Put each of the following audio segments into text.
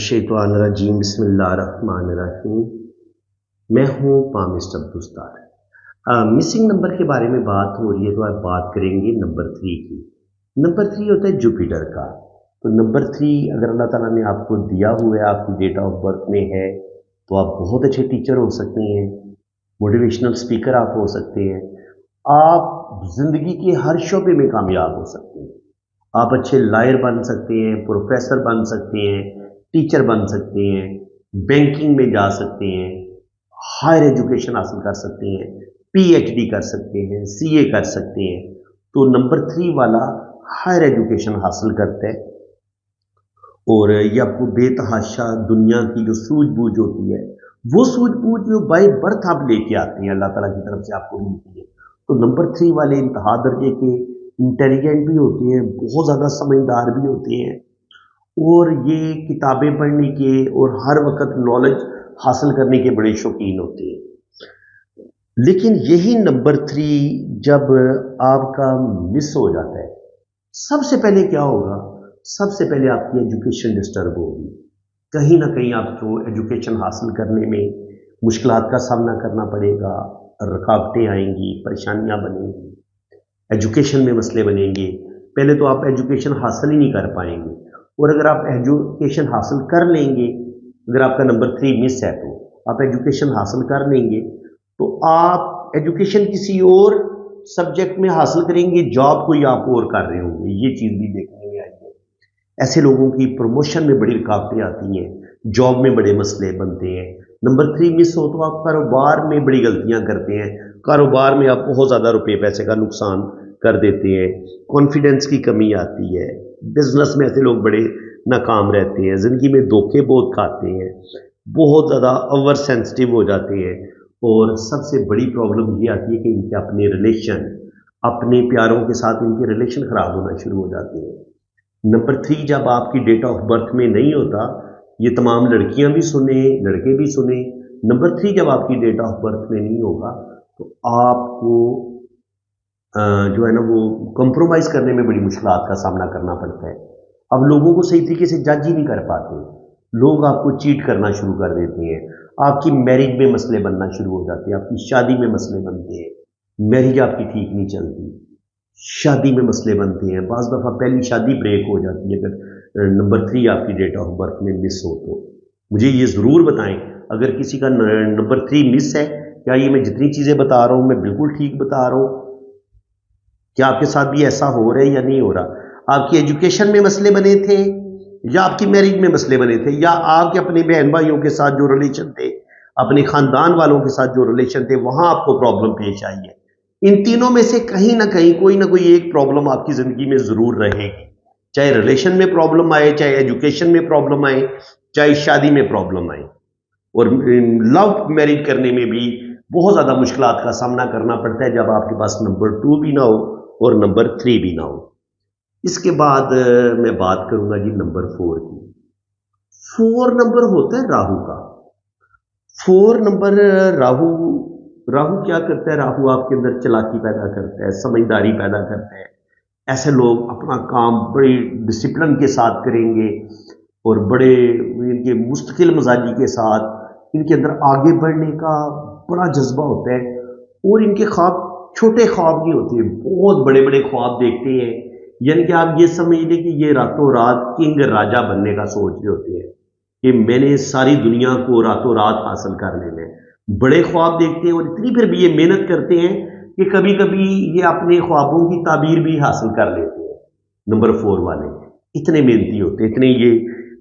शैतानिर्रजीम बिस्मिल्लाहिर्रहमानिर्रहीम। मैं हूँ पामिस्ट अब्दुस्तार। मिसिंग नंबर के बारे में बात हो रही है तो आप बात करेंगे नंबर 3 की। नंबर 3 होता है जुपिटर का। तो नंबर 3 अगर अल्लाह ताला ने आपको दिया हुआ है, आपकी डेट ऑफ बर्थ में है, तो आप बहुत अच्छे टीचर हो सकते हैं, मोटिवेशनल स्पीकर आप हो सकते हैं, आप ज़िंदगी के हर शोबे में कामयाब हो सकते हैं। आप अच्छे लायर बन सकते हैं, प्रोफेसर बन सकते हैं, टीचर बन सकते हैं, बैंकिंग में जा सकते हैं, हायर एजुकेशन हासिल कर सकते हैं, पीएचडी कर सकते हैं, सीए कर सकते हैं। तो नंबर 3 वाला हायर एजुकेशन हासिल करता है और ये आपको बेतहाशा दुनिया की जो सूझबूझ होती है, वो सूझबूझ जो बाय बर्थ आप लेके आते हैं, अल्लाह ताला की तरफ से आपको मिलती है। तो नंबर 3 वाले इंतहा दर्जे के इंटेलिजेंट भी होते हैं, बहुत ज़्यादा समझदार भी होते हैं और ये किताबें पढ़ने के और हर वक्त नॉलेज हासिल करने के बड़े शौकीन होते हैं। लेकिन यही नंबर 3 जब आपका मिस हो जाता है, सबसे पहले क्या होगा? सबसे पहले आपकी एजुकेशन डिस्टर्ब होगी। कहीं ना कहीं आपको एजुकेशन हासिल करने में मुश्किलात का सामना करना पड़ेगा, रुकावटें आएंगी, परेशानियां बनेंगी, एजुकेशन में मसले बनेंगे। पहले तो आप एजुकेशन हासिल ही नहीं कर पाएंगे, और अगर आप एजुकेशन हासिल कर लेंगे, अगर आपका नंबर 3 मिस है तो आप एजुकेशन हासिल कर लेंगे तो आप एजुकेशन किसी और सब्जेक्ट में हासिल करेंगे, जॉब कोई आप और कर रहे होंगे। ये चीज़ भी देखने में आई है। ऐसे लोगों की प्रमोशन में बड़ी रुकावटें आती हैं, जॉब में बड़े मसले बनते हैं। नंबर 3 मिस हो तो आप कारोबार में बड़ी गलतियां करते हैं, कारोबार में आप बहुत ज़्यादा रुपये पैसे का नुकसान कर देते हैं, कॉन्फिडेंस की कमी आती है, बिजनेस में ऐसे लोग बड़े नाकाम रहते हैं, ज़िंदगी में धोखे बहुत खाते हैं, बहुत ज़्यादा ओवर सेंसिटिव हो जाते हैं। और सबसे बड़ी प्रॉब्लम ये आती है कि इनके अपने रिलेशन, अपने प्यारों के साथ इनके रिलेशन ख़राब होना शुरू हो जाते हैं। नंबर 3 जब आपकी डेट ऑफ बर्थ में नहीं होता, ये तमाम लड़कियां भी सुने, लड़के भी सुने, नंबर 3 जब आपकी डेट ऑफ बर्थ में नहीं होगा तो आपको जो है ना वो कंप्रोमाइज़ करने में बड़ी मुश्किलात का सामना करना पड़ता है। अब लोगों को सही तरीके से जज ही नहीं कर पाते, लोग आपको चीट करना शुरू कर देते हैं, आपकी मैरिज में मसले बनना शुरू हो जाते हैं, आपकी शादी में मसले बनते हैं, मैरिज आपकी ठीक नहीं चलती, शादी में मसले बनते हैं, बाज़ दफ़ा पहली शादी ब्रेक हो जाती है अगर नंबर 3 आपकी डेट ऑफ बर्थ में मिस हो तो। मुझे ये ज़रूर बताएं, अगर किसी का नंबर 3 मिस है, क्या ये मैं जितनी चीज़ें बता रहा हूँ मैं बिल्कुल ठीक बता रहा हूँ? क्या आपके साथ भी ऐसा हो रहा है या नहीं हो रहा? आपकी एजुकेशन में मसले बने थे, या आपकी मैरिज में मसले बने थे, या आपके अपने बहन भाइयों के साथ जो रिलेशन थे, अपने खानदान वालों के साथ जो रिलेशन थे, वहां आपको प्रॉब्लम पेश आई है? इन तीनों में से कहीं ना कहीं कोई ना कोई एक प्रॉब्लम आपकी जिंदगी में जरूर रहेगी, चाहे रिलेशन में प्रॉब्लम आए, चाहे एजुकेशन में प्रॉब्लम आए, चाहे शादी में प्रॉब्लम आए। और लव मैरिज करने में भी बहुत ज्यादा मुश्किलात का सामना करना पड़ता है जब आपके पास नंबर 2 भी ना हो और नंबर 3 भी ना हो। इसके बाद मैं बात करूंगा जी नंबर 4 की। 4 नंबर होता है राहु का। 4 नंबर राहु राहु क्या करता है? राहु आपके अंदर चालाकी पैदा करता है, समझदारी पैदा करता है। ऐसे लोग अपना काम बड़ी डिसिप्लिन के साथ करेंगे और बड़े इनके मुस्तकिल मजाजी के साथ इनके अंदर आगे बढ़ने का बड़ा जज्बा होता है, और इनके ख्वाब छोटे ख्वाब नहीं होते, बहुत बड़े बड़े ख्वाब देखते हैं। यानी कि आप ये समझ लें कि ये रातों रात किंग राजा बनने का सोच रहे होते हैं कि मैंने सारी दुनिया को रातों रात हासिल कर लेना है। बड़े ख्वाब देखते हैं और इतनी फिर भी ये मेहनत करते हैं कि कभी कभी ये अपने ख्वाबों की ताबीर भी हासिल कर लेते हैं। नंबर 4 वाले इतने मेहनती होते हैं, इतने ये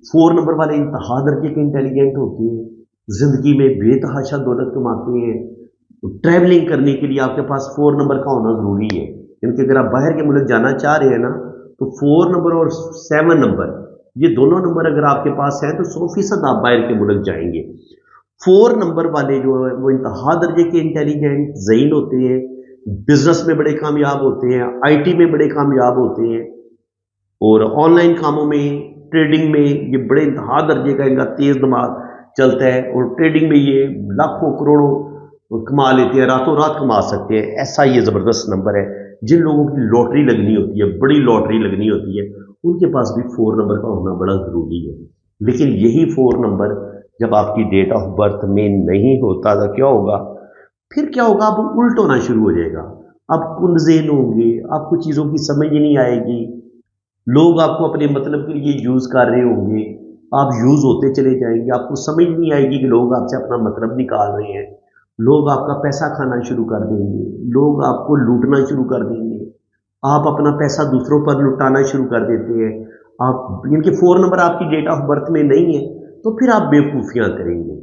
4 नंबर वाले इंतहा दर्जे के इंटेलिजेंट होते हैं, जिंदगी में बेतहाशा दौलत कमाते हैं। तो ट्रैवलिंग करने के लिए आपके पास 4 नंबर का होना जरूरी है, क्योंकि अगर आप बाहर के मुल्क जाना चाह रहे हैं ना, तो 4 नंबर और 7 नंबर, ये दोनों नंबर अगर आपके पास है तो 100% आप बाहर के मुल्क जाएंगे। 4 नंबर वाले जो है वो इंतहा दर्जे के इंटेलिजेंट ज़हीन होते हैं, बिजनेस में बड़े कामयाब होते हैं, आईटी में बड़े कामयाब होते हैं, और ऑनलाइन कामों में, ट्रेडिंग में ये बड़े इंतहा दर्जे का इनका तेज दिमाग चलता है, और ट्रेडिंग में ये लाखों करोड़ों कमा लेते हैं, रातों रात कमा सकते हैं। ऐसा ये ज़बरदस्त नंबर है। जिन लोगों की लॉटरी लगनी होती है, बड़ी लॉटरी लगनी होती है, उनके पास भी 4 नंबर का होना बड़ा ज़रूरी है। लेकिन यही 4 नंबर जब आपकी डेट ऑफ बर्थ में नहीं होता तो क्या होगा? फिर क्या होगा? अब उल्ट होना शुरू हो जाएगा। आप कुंदज़ेन होंगे, आपको चीज़ों की समझ ही नहीं आएगी, लोग आपको अपने मतलब के लिए यूज़ कर रहे होंगे, आप यूज़ होते चले जाएंगे, आपको समझ नहीं आएगी कि लोग आपसे अपना मतलब निकाल रहे हैं, लोग आपका पैसा खाना शुरू कर देंगे, लोग आपको लूटना शुरू कर देंगे, आप अपना पैसा दूसरों पर लुटाना शुरू कर देते हैं। आप इनके 4 नंबर आपकी डेट ऑफ बर्थ में नहीं है तो फिर आप बेवकूफ़ियाँ करेंगे,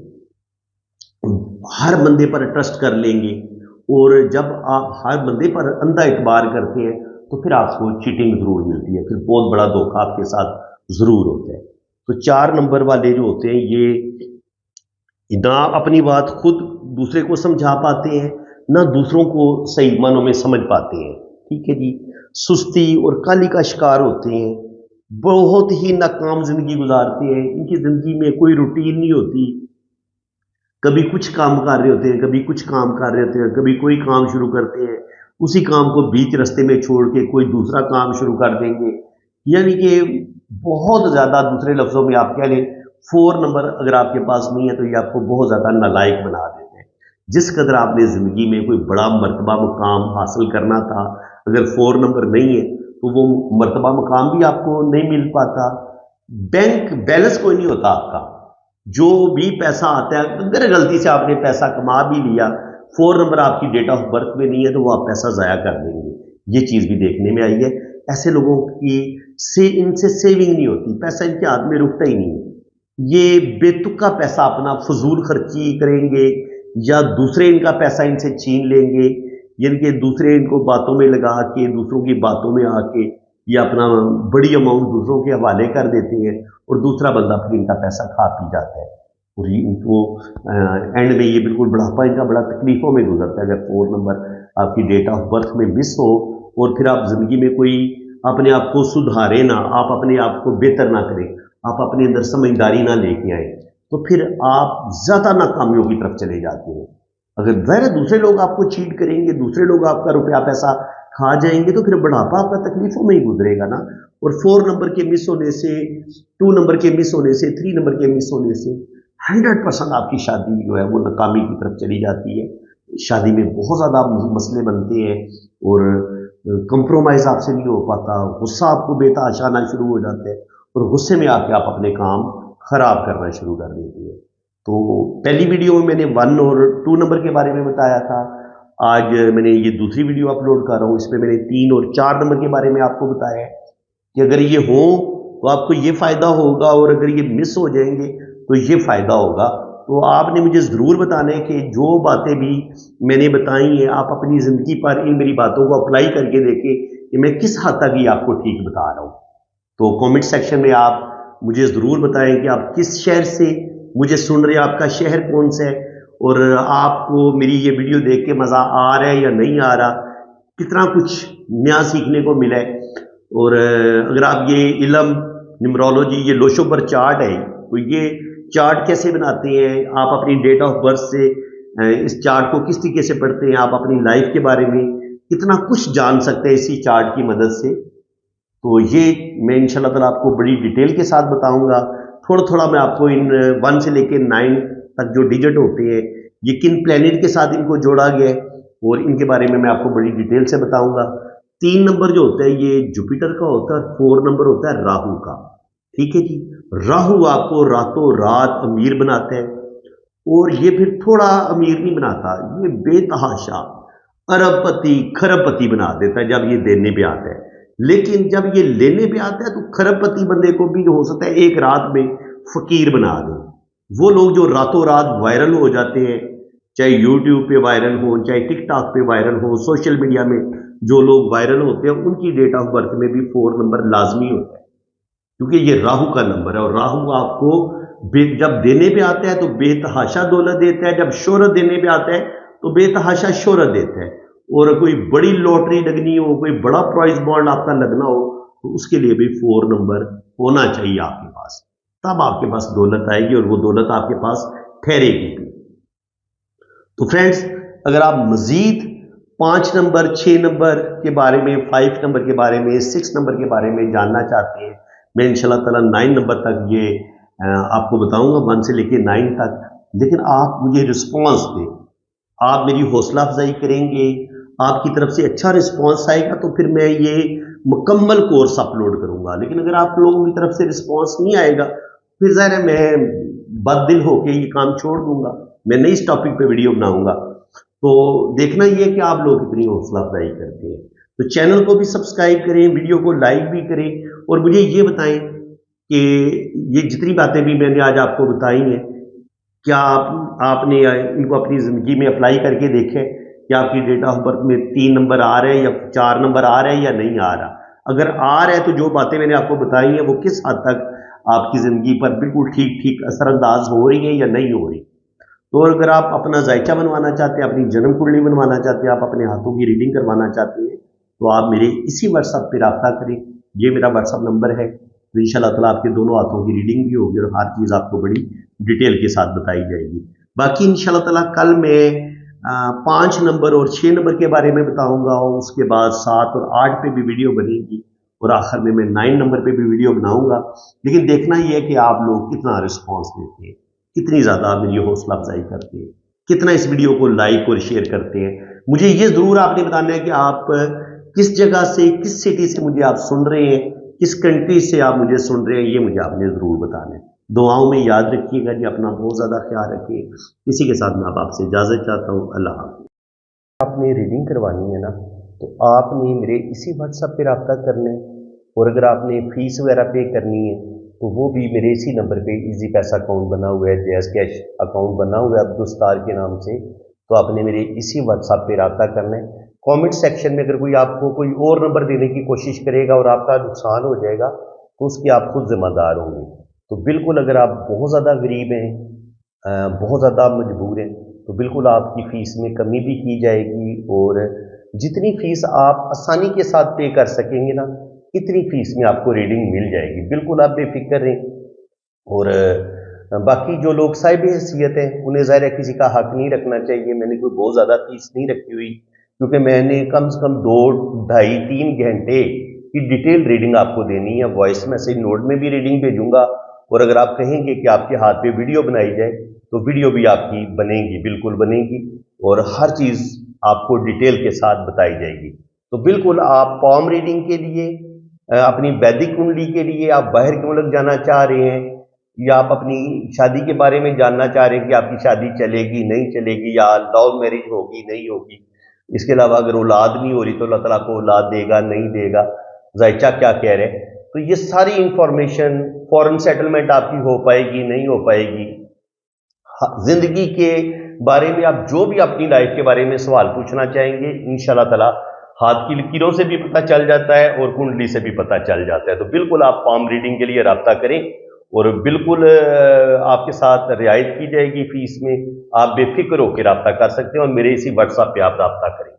हर बंदे पर ट्रस्ट कर लेंगे, और जब आप हर बंदे पर अंधा एतबार करते हैं तो फिर आपको चीटिंग ज़रूर मिलती है, फिर बहुत बड़ा धोखा आपके साथ ज़रूर होता है। तो 4 नंबर वाले जो होते हैं ये ना अपनी बात खुद दूसरे को समझा पाते हैं, ना दूसरों को सही मानों में समझ पाते हैं। ठीक है जी। सुस्ती और काली का शिकार होते हैं, बहुत ही नाकाम ज़िंदगी गुजारते हैं, इनकी ज़िंदगी में कोई रूटीन नहीं होती, कभी कुछ काम कर रहे होते हैं, कभी कुछ काम कर रहे होते हैं, कभी कोई काम शुरू करते हैं, उसी काम को बीच रास्ते में छोड़ के कोई दूसरा काम शुरू कर देंगे। यानी कि बहुत ज़्यादा, दूसरे लफ्ज़ों में आप कह लें, 4 नंबर अगर आपके पास नहीं है तो ये आपको बहुत ज़्यादा नालायक बना देते हैं। जिस कदर आपने ज़िंदगी में कोई बड़ा मर्तबा मुकाम हासिल करना था, अगर 4 नंबर नहीं है तो वो मर्तबा मुकाम भी आपको नहीं मिल पाता। बैंक बैलेंस कोई नहीं होता आपका, जो भी पैसा आता है, अगर गलती से आपने पैसा कमा भी लिया, 4 नंबर आपकी डेट ऑफ बर्थ में नहीं है तो वो आप पैसा ज़ाया कर देंगे। ये चीज़ भी देखने में आई है। ऐसे लोगों की इनसे सेविंग नहीं होती, पैसा इनके हाथ में रुकता ही नहीं है। ये बेतुका पैसा अपना फजूल खर्ची करेंगे, या दूसरे इनका पैसा इनसे छीन लेंगे, यानी कि दूसरे इनको बातों में लगा के, दूसरों की बातों में आके ये अपना बड़ी अमाउंट दूसरों के हवाले कर देते हैं, और दूसरा बंदा फिर इनका पैसा खा पी जाता है, और इनको एंड में ये बिल्कुल बुढ़ापा इनका बड़ा तकलीफ़ों में गुजरता है। अगर 4 नंबर आपकी डेट ऑफ बर्थ में मिस हो और फिर आप ज़िंदगी में कोई अपने आप को सुधारे ना, आप अपने आप को बेहतर ना करें, आप अपने अंदर समझदारी ना लेके आए, तो फिर आप ज़्यादा नाकामियों की तरफ चले जाते हैं। अगर ज़ाहिर है दूसरे लोग आपको चीट करेंगे, दूसरे लोग आपका रुपया पैसा खा जाएंगे, तो फिर बुढ़ापा आपका तकलीफ़ों में ही गुजरेगा ना। और 4 नंबर के मिस होने से, 2 नंबर के मिस होने से, 3 नंबर के मिस होने से 100% आपकी शादी जो है वो नाकामी की तरफ चली जाती है। शादी में बहुत ज़्यादा मसले बनते हैं, और कंप्रोमाइज़ आपसे नहीं हो पाता, गुस्सा आपको बेतहाशा आना शुरू हो जाता है, और गुस्से में आके आप अपने काम खराब करना शुरू कर देते हैं। तो पहली वीडियो में मैंने 1 और 2 नंबर के बारे में बताया था। आज मैंने ये दूसरी वीडियो अपलोड कर रहा हूँ, इसमें मैंने 3 और 4 नंबर के बारे में आपको बताया है कि अगर ये हो तो आपको ये फ़ायदा होगा, और अगर ये मिस हो जाएंगे तो ये फ़ायदा होगा। तो आपने मुझे ज़रूर बताना है कि जो बातें भी मैंने बताई हैं आप अपनी ज़िंदगी पर इन मेरी बातों को अप्लाई करके देखें कि मैं किस हद तक ये आपको ठीक बता रहा हूँ। तो कमेंट सेक्शन में आप मुझे ज़रूर बताएं कि आप किस शहर से मुझे सुन रहे हैं, आपका शहर कौन सा है, और आपको मेरी ये वीडियो देख के मज़ा आ रहा है या नहीं आ रहा, कितना कुछ नया सीखने को मिला है। और अगर आप ये इल्म न्यूमरोलॉजी, ये लोशोबर चार्ट है, तो ये चार्ट कैसे बनाते हैं, आप अपनी डेट ऑफ बर्थ से इस चार्ट को किस तरीके से पढ़ते हैं, आप अपनी लाइफ के बारे में कितना कुछ जान सकते हैं इसी चार्ट की मदद से। तो ये मैं इंशाल्लाह ताला आपको बड़ी डिटेल के साथ बताऊंगा। थोड़ा थोड़ा मैं आपको इन 1 से लेकर 9 तक जो डिजिट होते हैं, ये किन प्लेनेट के साथ इनको जोड़ा गया है, और इनके बारे में मैं आपको बड़ी डिटेल से बताऊंगा। 3 नंबर जो होता है ये जुपिटर का होता है, 4 नंबर होता है राहु का। ठीक है जी। राहु आपको रातों रात अमीर बनाता है, और ये फिर थोड़ा अमीर नहीं बनाता, ये बेतहाशा अरबपति खरबपति बना देता है जब ये देने पे आता है। लेकिन जब ये लेने पे आता है तो खरबपति बंदे को भी हो सकता है एक रात में फकीर बना दे। वो लोग जो रातों रात वायरल हो जाते हैं, चाहे यूट्यूब पे वायरल हो, चाहे टिकटॉक पे वायरल हो, सोशल मीडिया में जो लोग वायरल होते हैं, उनकी डेट ऑफ बर्थ में भी 4 नंबर लाजमी होता है, क्योंकि ये राहु का नंबर है। और राहु आपको जब देने पे आता है तो बेतहाशा दौलत देता है, जब शोहरत देने पे आता है तो बेतहाशा शोहरत देता है। और कोई बड़ी लॉटरी लगनी हो, कोई बड़ा प्राइज बॉन्ड आपका लगना हो, तो उसके लिए भी 4 नंबर होना चाहिए आपके पास, तब आपके पास दौलत आएगी और वो दौलत आपके पास ठहरेगी भी। तो फ्रेंड्स, اگر آپ مزید 5 نمبر 6 نمبر کے بارے میں 5 نمبر کے بارے میں 6 نمبر کے بارے میں جاننا چاہتے ہیں، میں انشاءاللہ تعالیٰ 9 نمبر تک یہ آپ کو بتاؤں گا، 1 سے لے کے 9 تک، لیکن آپ مجھے رسپانس دیں، آپ میری حوصلہ افزائی کریں گے، آپ کی طرف سے اچھا رسپانس آئے گا تو پھر میں یہ مکمل کورس اپلوڈ کروں گا. لیکن اگر آپ لوگوں کی طرف سے رسپانس نہیں آئے گا پھر ظاہر ہے میں بد دل ہو کے یہ کام چھوڑ دوں گا، میں نئی اس ٹاپک پہ ویڈیو بناؤں گا. تو دیکھنا یہ ہے کہ آپ لوگ کتنی حوصلہ افزائی کرتے ہیں. تو چینل کو بھی سبسکرائب کریں، ویڈیو کو لائک بھی کریں، اور مجھے یہ بتائیں کہ یہ جتنی باتیں بھی میں نے آج آپ کو بتائی ہیں، کیا آپ نے ان کو اپنی زندگی میں اپلائی کر کے دیکھیں کہ آپ کی ڈیٹ آف برتھ میں 3 نمبر آ رہے ہیں یا 4 نمبر آ رہے ہیں یا نہیں آ رہا. اگر آ رہا ہے تو جو باتیں میں نے آپ کو بتائی ہیں وہ کس حد تک آپ کی زندگی پر بالکل ٹھیک اثر انداز ہو رہی ہیں یا نہیں ہو رہی. تو اگر آپ اپنا ذائقہ بنوانا چاہتے ہیں، اپنی جنم کنڈلی بنوانا چاہتے ہیں، آپ اپنے ہاتھوں کی ریڈنگ کروانا چاہتے ہیں، تو آپ میرے اسی واٹس ایپ پہ رابطہ کریں. یہ میرا واٹس ایپ نمبر ہے. تو انشاءاللہ تعالیٰ آپ کے دونوں ہاتھوں کی ریڈنگ بھی ہوگی اور ہر چیز آپ کو بڑی ڈیٹیل کے ساتھ بتائی جائے گی. باقی انشاءاللہ تعالیٰ کل میں 5 نمبر اور 6 نمبر کے بارے میں بتاؤں گا، اور اس کے بعد 7 اور 8 پہ بھی ویڈیو بنے گی، اور آخر میں 9 نمبر پہ بھی ویڈیو بناؤں گا. لیکن دیکھنا یہ ہے کہ آپ لوگ کتنا رسپانس دیتے ہیں، کتنی زیادہ آپ میری حوصلہ افزائی کرتے ہیں، کتنا اس ویڈیو کو لائک اور شیئر کرتے ہیں. مجھے یہ ضرور آپ نے بتانا ہے کہ آپ کس جگہ سے، کس سٹی سے مجھے آپ سن رہے ہیں، کس کنٹری سے آپ مجھے سن رہے ہیں، یہ مجھے آپ نے ضرور بتانا ہے. دعاؤں میں یاد رکھیے گا جی، اپنا بہت زیادہ خیال رکھیے. اسی کے ساتھ میں آپ سے اجازت چاہتا ہوں. اللہ حافظ. آپ نے ریڈنگ کروانی ہے نا، تو آپ نے میرے اسی واٹس ایپ پہ رابطہ کرنا ہے، اور اگر آپ نے فیس وغیرہ پے کرنی ہے تو وہ بھی میرے اسی نمبر پہ ایزی پیسہ اکاؤنٹ بنا ہوا ہے، جیز کیش اکاؤنٹ بنا ہوا ہے عبدالستار کے نام سے. تو آپ نے میرے اسی واٹس ایپ پہ رابطہ کرنا ہے. کامنٹ سیکشن میں اگر کوئی آپ کو کوئی اور نمبر دینے کی کوشش کرے گا اور آپ کا نقصان ہو جائے گا تو اس کی آپ خود ذمہ دار ہوں گے. تو بالکل اگر آپ بہت زیادہ غریب ہیں، بہت زیادہ مجبور ہیں، تو بالکل آپ کی فیس میں کمی بھی کی جائے گی، اور جتنی فیس آپ آسانی کے ساتھ پے کر سکیں گے نا، اتنی فیس میں آپ کو ریڈنگ مل جائے گی. بالکل آپ بے فکر رہیں. اور باقی جو لوگ صاحب حیثیت ہیں انہیں ظاہر ہے کسی کا حق نہیں رکھنا چاہیے. میں نے کوئی بہت زیادہ فیس نہیں رکھی ہوئی، کیونکہ میں نے کم سے کم 2 ڈھائی 3 گھنٹے کی ڈیٹیل ریڈنگ آپ کو دینی ہے. وائس میسج نوٹ میں بھی ریڈنگ بھیجوں گا، اور اگر آپ کہیں گے کہ آپ کے ہاتھ پہ ویڈیو بنائی جائے تو ویڈیو بھی آپ کی بنے گی، بالکل بنے گی، اور ہر چیز آپ کو ڈیٹیل کے ساتھ بتائی جائے گی. تو بالکل آپ پام ریڈنگ کے لیے، اپنی ویدک کنڈلی کے لیے آپ باہر کے ملک جانا چاہ رہے ہیں، یا آپ اپنی شادی کے بارے میں جاننا چاہ رہے ہیں کہ آپ کی شادی چلے گی نہیں چلے گی، یا لو میرج ہوگی نہیں ہوگی، اس کے علاوہ اگر اولاد نہیں ہو رہی تو اللہ تعالیٰ کو اولاد دے گا نہیں دے گا، ذائچہ کیا کہہ رہے، تو یہ ساری انفارمیشن، فورن سیٹلمنٹ آپ کی ہو پائے گی نہیں ہو پائے گی، زندگی کے بارے میں آپ جو بھی اپنی لائف کے بارے میں سوال پوچھنا چاہیں گے انشاءاللہ تعالیٰ ہاتھ کی لکیروں سے بھی پتہ چل جاتا ہے اور کنڈلی سے بھی پتہ چل جاتا ہے. تو بالکل آپ پام ریڈنگ کے لیے رابطہ کریں، اور بالکل آپ کے ساتھ رعایت کی جائے گی فیس میں. آپ بے فکر ہو کے رابطہ کر سکتے ہیں، اور میرے اسی واٹس ایپ پہ آپ رابطہ کریں.